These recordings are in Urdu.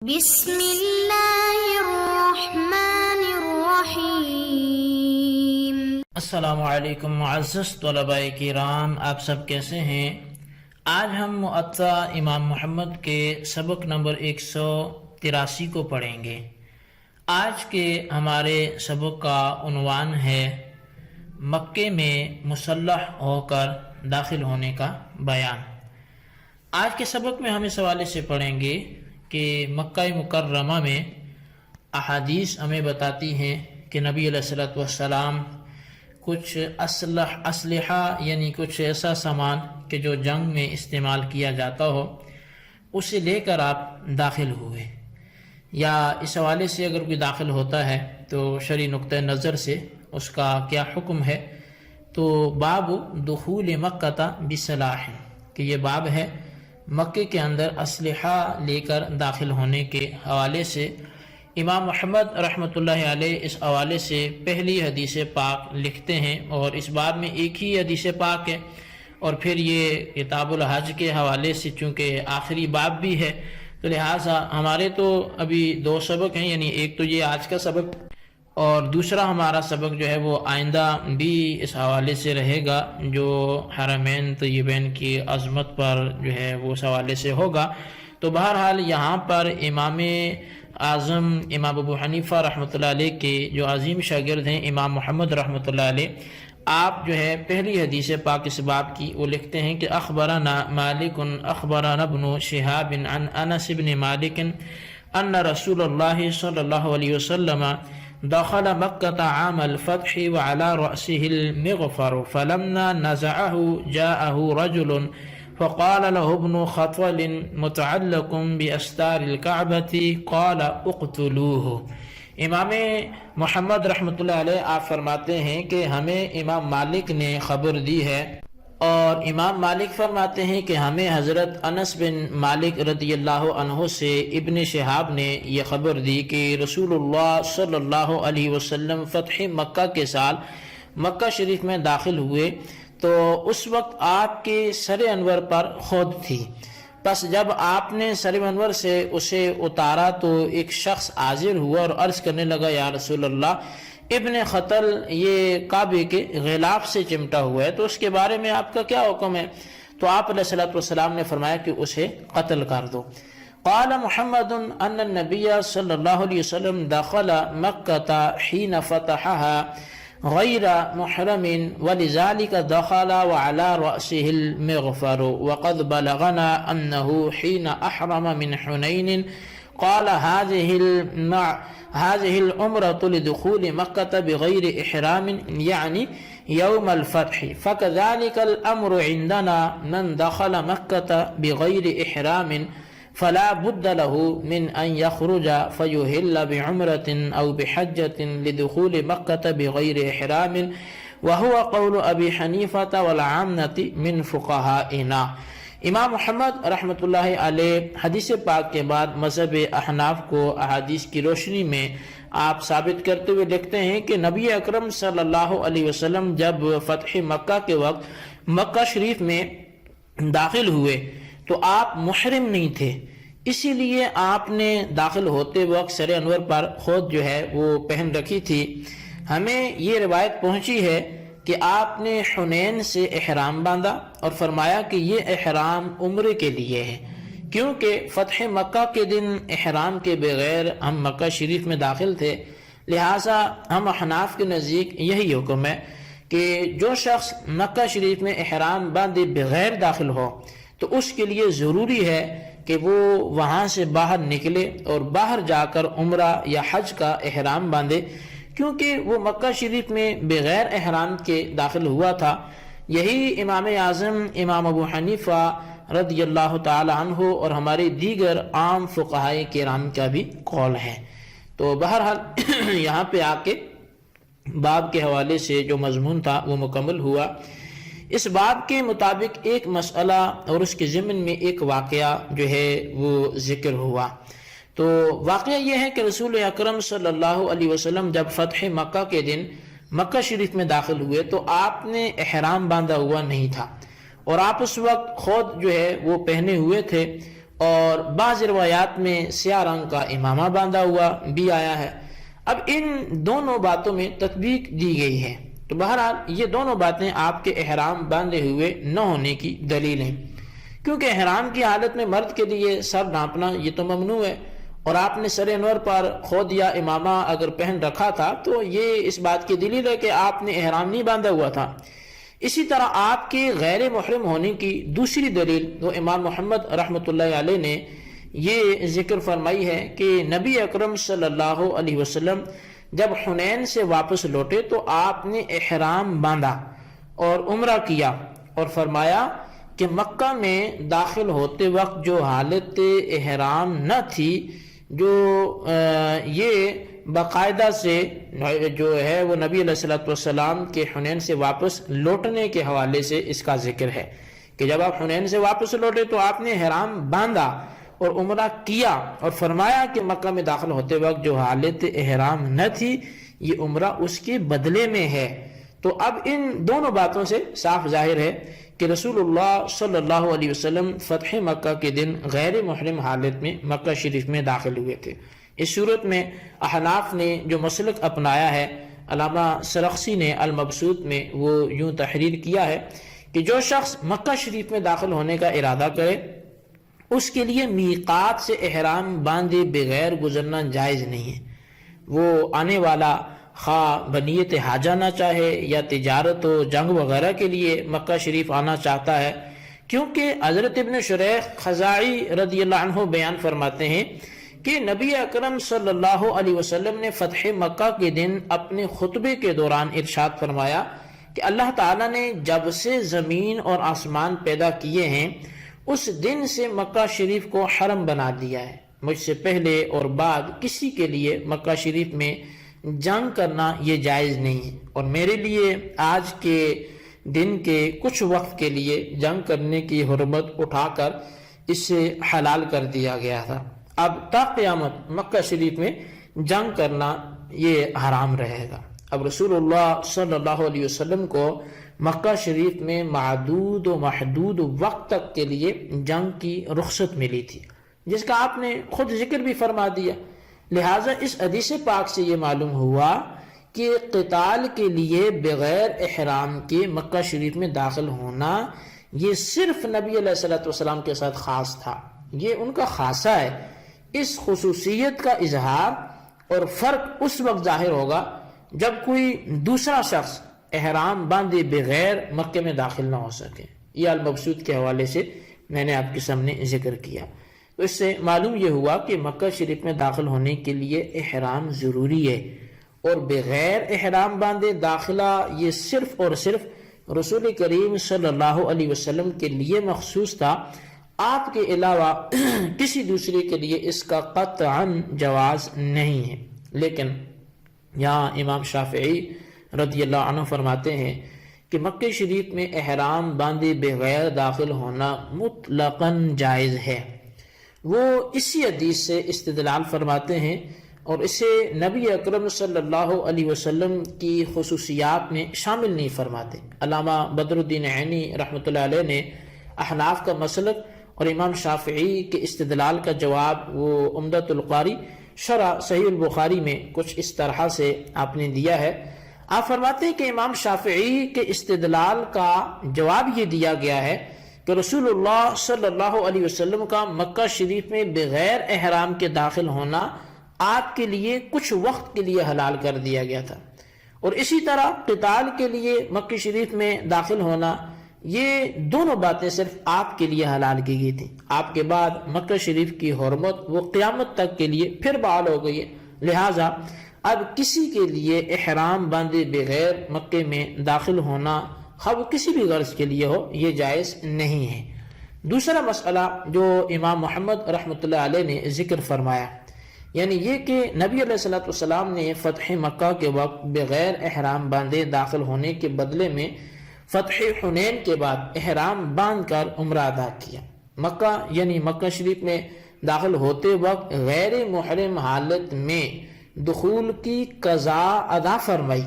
بسم اللہ الرحمن الرحیم۔ السلام علیکم معزز طلباء کرام، آپ سب کیسے ہیں؟ آج ہم مؤطا امام محمد کے سبق نمبر 183 کو پڑھیں گے۔ آج کے ہمارے سبق کا عنوان ہے مکے میں مسلح ہو کر داخل ہونے کا بیان۔ آج کے سبق میں ہم اس حوالے سے پڑھیں گے کہ مکہ مکرمہ میں احادیث ہمیں بتاتی ہیں کہ نبی علیہ السلام کچھ اسلحہ یعنی کچھ ایسا سامان کہ جو جنگ میں استعمال کیا جاتا ہو اسے لے کر آپ داخل ہوئے، یا اس حوالے سے اگر کوئی داخل ہوتا ہے تو شرعی نقطہ نظر سے اس کا کیا حکم ہے۔ تو باب دخول مکہ بسلاح، کہ یہ باب ہے مکے کے اندر اسلحہ لے کر داخل ہونے کے حوالے سے۔ امام محمد رحمۃ اللہ علیہ اس حوالے سے پہلی حدیث پاک لکھتے ہیں، اور اس باب میں ایک ہی حدیث پاک ہے، اور پھر یہ کتاب الحج کے حوالے سے چونکہ آخری باب بھی ہے تو لہٰذا ہمارے تو ابھی 2 سبق ہیں، یعنی ایک تو یہ آج کا سبق اور دوسرا ہمارا سبق جو ہے وہ آئندہ بھی اس حوالے سے رہے گا، جو حرمین طیبین کی عظمت پر جو ہے وہ اس حوالے سے ہوگا۔ تو بہرحال یہاں پر امام اعظم امام ابو حنیفہ رحمۃ اللہ علیہ کے جو عظیم شاگرد ہیں امام محمد رحمۃ اللہ علیہ، آپ جو ہے پہلی حدیث پاک اس باب کی وہ لکھتے ہیں کہ اخبرنا مالک اخبرنا ابن شہاب عن انس بن مالک ان رسول اللہ صلی اللہ علیہ وسلم دخل مکة عام الفتح وعلى رأسه المغفر فلما نزعه جاءه رجل فقال له ابن خطول متعلق بأستار الكعبة قال اقتلوه۔ امام محمد رحمۃ اللہ علیہ آپ فرماتے ہیں کہ ہمیں امام مالک نے خبر دی ہے، اور امام مالک فرماتے ہیں کہ ہمیں حضرت انس بن مالک رضی اللہ عنہ سے ابن شہاب نے یہ خبر دی کہ رسول اللہ صلی اللہ علیہ وسلم فتح مکہ کے سال مکہ شریف میں داخل ہوئے تو اس وقت آپ کے سر انور پر خود تھی۔ پس جب آپ نے سر انور سے اسے اتارا تو ایک شخص حاضر ہوا اور عرض کرنے لگا یا رسول اللہ، ابن خطل یہ کعبے کے غلاف سے چمٹا ہوا ہے، تو اس کے بارے میں آپ کا کیا حکم ہے؟ تو آپ علیہ السلام نے فرمایا کہ اسے قتل کر دو۔ قال محمد ان النبی صلی اللہ علیہ وسلم دخل مکہ حین فتحها غیر محرم ولذلك دخل وعلى رأسه المغفر وقد بلغنا انه حين احرم من حنین قال هذه العمرة لدخول مكة بغير إحرام يعني يوم الفتح، فكذلك الأمر عندنا من دخل مكة بغير إحرام فلا بد له من أن يخرج فيهل بعمرة أو بحجة لدخول مكة بغير إحرام، وهو قول أبي حنيفة والعامة من فقهائنا۔ امام محمد رحمۃ اللہ علیہ حدیث پاک کے بعد مذہب احناف کو احادیث کی روشنی میں آپ ثابت کرتے ہوئے لکھتے ہیں کہ نبی اکرم صلی اللہ علیہ وسلم جب فتح مکہ کے وقت مکہ شریف میں داخل ہوئے تو آپ محرم نہیں تھے، اسی لیے آپ نے داخل ہوتے وقت سر انور پر خود جو ہے وہ پہن رکھی تھی۔ ہمیں یہ روایت پہنچی ہے کہ آپ نے حنین سے احرام باندھا اور فرمایا کہ یہ احرام عمرے کے لیے ہے، کیونکہ فتح مکہ کے دن احرام کے بغیر ہم مکہ شریف میں داخل تھے، لہٰذا ہم احناف کے نزدیک یہی حکم ہے کہ جو شخص مکہ شریف میں احرام باندھے بغیر داخل ہو تو اس کے لیے ضروری ہے کہ وہ وہاں سے باہر نکلے اور باہر جا کر عمرہ یا حج کا احرام باندھے، کیونکہ وہ مکہ شریف میں بغیر احرام کے داخل ہوا تھا۔ یہی امام اعظم امام ابو حنیفہ رضی اللہ تعالی عنہ اور ہمارے دیگر عام فقہائے کرام کا بھی قول ہے۔ تو بہرحال یہاں پہ آ کے باب کے حوالے سے جو مضمون تھا وہ مکمل ہوا۔ اس باب کے مطابق ایک مسئلہ اور اس کے ضمن میں ایک واقعہ جو ہے وہ ذکر ہوا۔ تو واقعہ یہ ہے کہ رسول اکرم صلی اللہ علیہ وسلم جب فتح مکہ کے دن مکہ شریف میں داخل ہوئے تو آپ نے احرام باندھا ہوا نہیں تھا، اور آپ اس وقت خود جو ہے وہ پہنے ہوئے تھے، اور بعض روایات میں سیاہ رنگ کا امامہ باندھا ہوا بھی آیا ہے۔ اب ان دونوں باتوں میں تطبیق دی گئی ہے، تو بہرحال یہ دونوں باتیں آپ کے احرام باندھے ہوئے نہ ہونے کی دلیل ہیں، کیونکہ احرام کی حالت میں مرد کے لیے سر ڈھانپنا یہ تو ممنوع ہے، اور آپ نے سر انور پر خود یا امامہ اگر پہن رکھا تھا تو یہ اس بات کی دلیل ہے کہ آپ نے احرام نہیں باندھا ہوا تھا۔ اسی طرح آپ کے غیر محرم ہونے کی دوسری دلیل وہ امام محمد رحمۃ اللہ علیہ نے یہ ذکر فرمائی ہے کہ نبی اکرم صلی اللہ علیہ وسلم جب حنین سے واپس لوٹے تو آپ نے احرام باندھا اور عمرہ کیا، اور فرمایا کہ مکہ میں داخل ہوتے وقت جو حالت احرام نہ تھی، جو یہ باقاعدہ سے جو ہے وہ نبی علیہ الصلوۃ والسلام کے حنین سے واپس لوٹنے کے حوالے سے اس کا ذکر ہے کہ جب آپ حنین سے واپس لوٹے تو آپ نے احرام باندھا اور عمرہ کیا، اور فرمایا کہ مکہ میں داخل ہوتے وقت جو حالت احرام نہ تھی یہ عمرہ اس کے بدلے میں ہے۔ تو اب ان دونوں باتوں سے صاف ظاہر ہے کہ رسول اللہ صلی اللہ علیہ وسلم فتح مکہ کے دن غیر محرم حالت میں مکہ شریف میں داخل ہوئے تھے۔ اس صورت میں احناف نے جو مسلک اپنایا ہے، علامہ سرخسی نے المبسوط میں وہ یوں تحریر کیا ہے کہ جو شخص مکہ شریف میں داخل ہونے کا ارادہ کرے اس کے لیے میقات سے احرام باندھے بغیر گزرنا جائز نہیں ہے۔ وہ آنے والا خواہ بنیت حاجہ نہ چاہے یا تجارت و جنگ وغیرہ کے لیے مکہ شریف آنا چاہتا ہے، کیونکہ حضرت ابن شریح خزاعی رضی اللہ عنہ بیان فرماتے ہیں کہ نبی اکرم صلی اللہ علیہ وسلم نے فتح مکہ کے دن اپنے خطبے کے دوران ارشاد فرمایا کہ اللہ تعالیٰ نے جب سے زمین اور آسمان پیدا کیے ہیں اس دن سے مکہ شریف کو حرم بنا دیا ہے، مجھ سے پہلے اور بعد کسی کے لیے مکہ شریف میں جنگ کرنا یہ جائز نہیں ہے، اور میرے لیے آج کے دن کے کچھ وقت کے لیے جنگ کرنے کی حرمت اٹھا کر اسے حلال کر دیا گیا تھا۔ اب تا قیامت مکہ شریف میں جنگ کرنا یہ حرام رہے گا۔ اب رسول اللہ صلی اللہ علیہ وسلم کو مکہ شریف میں معدود و محدود وقت تک کے لیے جنگ کی رخصت ملی تھی، جس کا آپ نے خود ذکر بھی فرما دیا۔ لہٰذا اس حدیث پاک سے یہ معلوم ہوا کہ قتال کے لیے بغیر احرام کے مکہ شریف میں داخل ہونا یہ صرف نبی علیہ الصلوۃ والسلام کے ساتھ خاص تھا، یہ ان کا خاصہ ہے۔ اس خصوصیت کا اظہار اور فرق اس وقت ظاہر ہوگا جب کوئی دوسرا شخص احرام باندھے بغیر مکے میں داخل نہ ہو سکے۔ یہ المبسوط کے حوالے سے میں نے آپ کے سامنے ذکر کیا۔ تو اس سے معلوم یہ ہوا کہ مکہ شریف میں داخل ہونے کے لیے احرام ضروری ہے، اور بغیر احرام باندھے داخلہ یہ صرف اور صرف رسول کریم صلی اللہ علیہ وسلم کے لیے مخصوص تھا، آپ کے علاوہ کسی دوسرے کے لیے اس کا قطعاً جواز نہیں ہے۔ لیکن یہاں امام شافعی رضی اللہ عنہ فرماتے ہیں کہ مکہ شریف میں احرام باندھے بغیر داخل ہونا مطلقاً جائز ہے۔ وہ اسی حدیث سے استدلال فرماتے ہیں اور اسے نبی اکرم صلی اللہ علیہ وسلم کی خصوصیات میں شامل نہیں فرماتے۔ علامہ بدر الدین عینی رحمۃ اللہ علیہ نے احناف کا مسلک اور امام شافعی کے استدلال کا جواب وہ عمدۃ القاری شرح صحیح البخاری میں کچھ اس طرح سے آپ نے دیا ہے۔ آپ فرماتے ہیں کہ امام شافعی کے استدلال کا جواب یہ دیا گیا ہے کہ رسول اللہ صلی اللہ علیہ وسلم کا مکہ شریف میں بغیر احرام کے داخل ہونا آپ کے لیے کچھ وقت کے لیے حلال کر دیا گیا تھا، اور اسی طرح قتال کے لیے مکہ شریف میں داخل ہونا یہ دونوں باتیں صرف آپ کے لیے حلال کی گئی تھیں۔ آپ کے بعد مکہ شریف کی حرمت وہ قیامت تک کے لیے پھر بحال ہو گئی ہے، لہٰذا اب کسی کے لیے احرام باندھے بغیر مکے میں داخل ہونا خواہ کسی بھی غرض کے لیے ہو یہ جائز نہیں ہے۔ دوسرا مسئلہ جو امام محمد رحمۃ اللہ علیہ نے ذکر فرمایا، یعنی یہ کہ نبی علیہ الصلوۃ والسلام نے فتح مکہ کے وقت بغیر احرام باندھے داخل ہونے کے بدلے میں فتح حنین کے بعد احرام باندھ کر عمرہ ادا کیا۔ مکہ یعنی مکہ شریف میں داخل ہوتے وقت غیر محرم حالت میں دخول کی قضا ادا فرمائی۔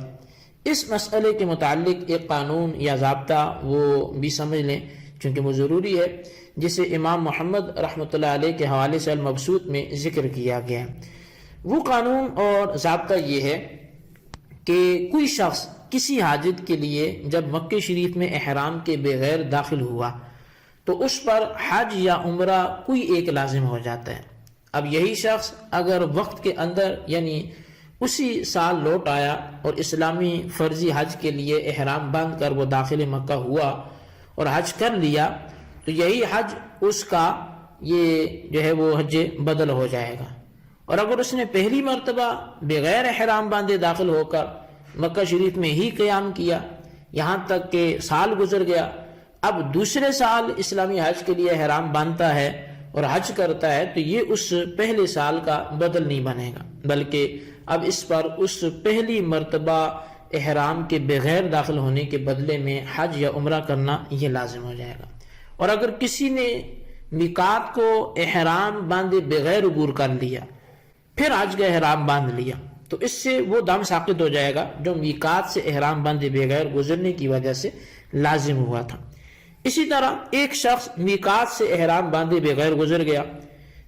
اس مسئلے کے متعلق ایک قانون یا ضابطہ وہ بھی سمجھ لیں چونکہ وہ ضروری ہے جسے امام محمد رحمۃ اللہ علیہ کے حوالے سے المبسوط میں ذکر کیا گیا ہے۔ وہ قانون اور ضابطہ یہ ہے کہ کوئی شخص کسی حاجت کے لیے جب مکہ شریف میں احرام کے بغیر داخل ہوا تو اس پر حج یا عمرہ کوئی ایک لازم ہو جاتا ہے۔ اب یہی شخص اگر وقت کے اندر یعنی اسی سال لوٹ آیا اور اسلامی فرضی حج کے لیے احرام باندھ کر وہ داخل مکہ ہوا اور حج کر لیا تو یہی حج اس کا یہ جو ہے وہ حج بدل ہو جائے گا۔ اور اگر اس نے پہلی مرتبہ بغیر احرام باندھے داخل ہو کر مکہ شریف میں ہی قیام کیا یہاں تک کہ سال گزر گیا، اب دوسرے سال اسلامی حج کے لیے احرام باندھتا ہے اور حج کرتا ہے تو یہ اس پہلے سال کا بدل نہیں بنے گا، بلکہ اب اس پر اس پہلی مرتبہ احرام کے بغیر داخل ہونے کے بدلے میں حج یا عمرہ کرنا یہ لازم ہو جائے گا۔ اور اگر کسی نے میقات کو احرام باندھے بغیر عبور کر لیا پھر حج کا احرام باندھ لیا تو اس سے وہ دم ساقط ہو جائے گا جو میقات سے احرام باندھے بغیر گزرنے کی وجہ سے لازم ہوا تھا۔ اسی طرح ایک شخص میقات سے احرام باندھے بغیر گزر گیا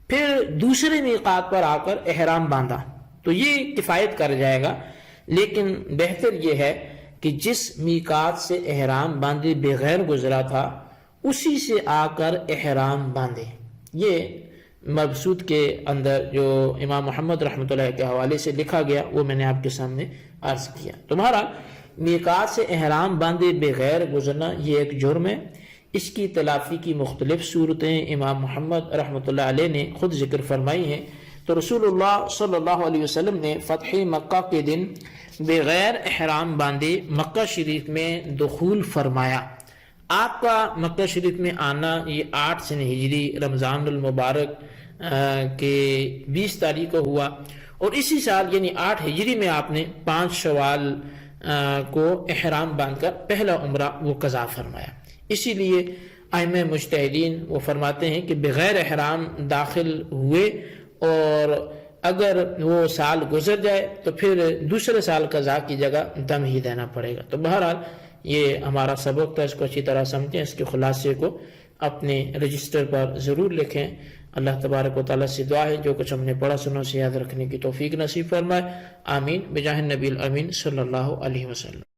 پھر دوسرے میقات پر آ کر احرام باندھا تو یہ کفایت کر جائے گا، لیکن بہتر یہ ہے کہ جس میقات سے احرام باندھے بغیر گزرا تھا اسی سے آ کر احرام باندھے۔ یہ مبسوط کے اندر جو امام محمد رحمۃ اللہ کے حوالے سے لکھا گیا وہ میں نے آپ کے سامنے عرض کیا۔ تمہارا میقات سے احرام باندھے بغیر گزرنا یہ ایک جرم ہے، اس کی تلافی کی مختلف صورتیں امام محمد رحمۃ اللہ علیہ نے خود ذکر فرمائی ہیں۔ تو رسول اللہ صلی اللہ علیہ وسلم نے فتح مکہ کے دن بغیر احرام باندھے مکہ شریف میں دخول فرمایا۔ آپ کا مکہ شریف میں آنا یہ 8 سن ہجری رمضان المبارک کے 20 تاریخ کو ہوا اور اسی سال یعنی 8 ہجری میں آپ نے 5 شوال کو احرام باندھ کر پہلا عمرہ وہ قضا فرمایا۔ اسی لیے ائمہ مجتہدین وہ فرماتے ہیں کہ بغیر احرام داخل ہوئے اور اگر وہ سال گزر جائے تو پھر دوسرے سال قضا کی جگہ دم ہی دینا پڑے گا۔ تو بہرحال یہ ہمارا سبق تھا، اس کو اچھی طرح سمجھیں، اس کے خلاصے کو اپنے رجسٹر پر ضرور لکھیں۔ اللہ تبارک و تعالیٰ سے دعا ہے جو کچھ ہم نے پڑھا سنا اسے یاد رکھنے کی توفیق نصیب فرمائے، آمین بجاہ النبی الامین صلی اللہ علیہ وسلم۔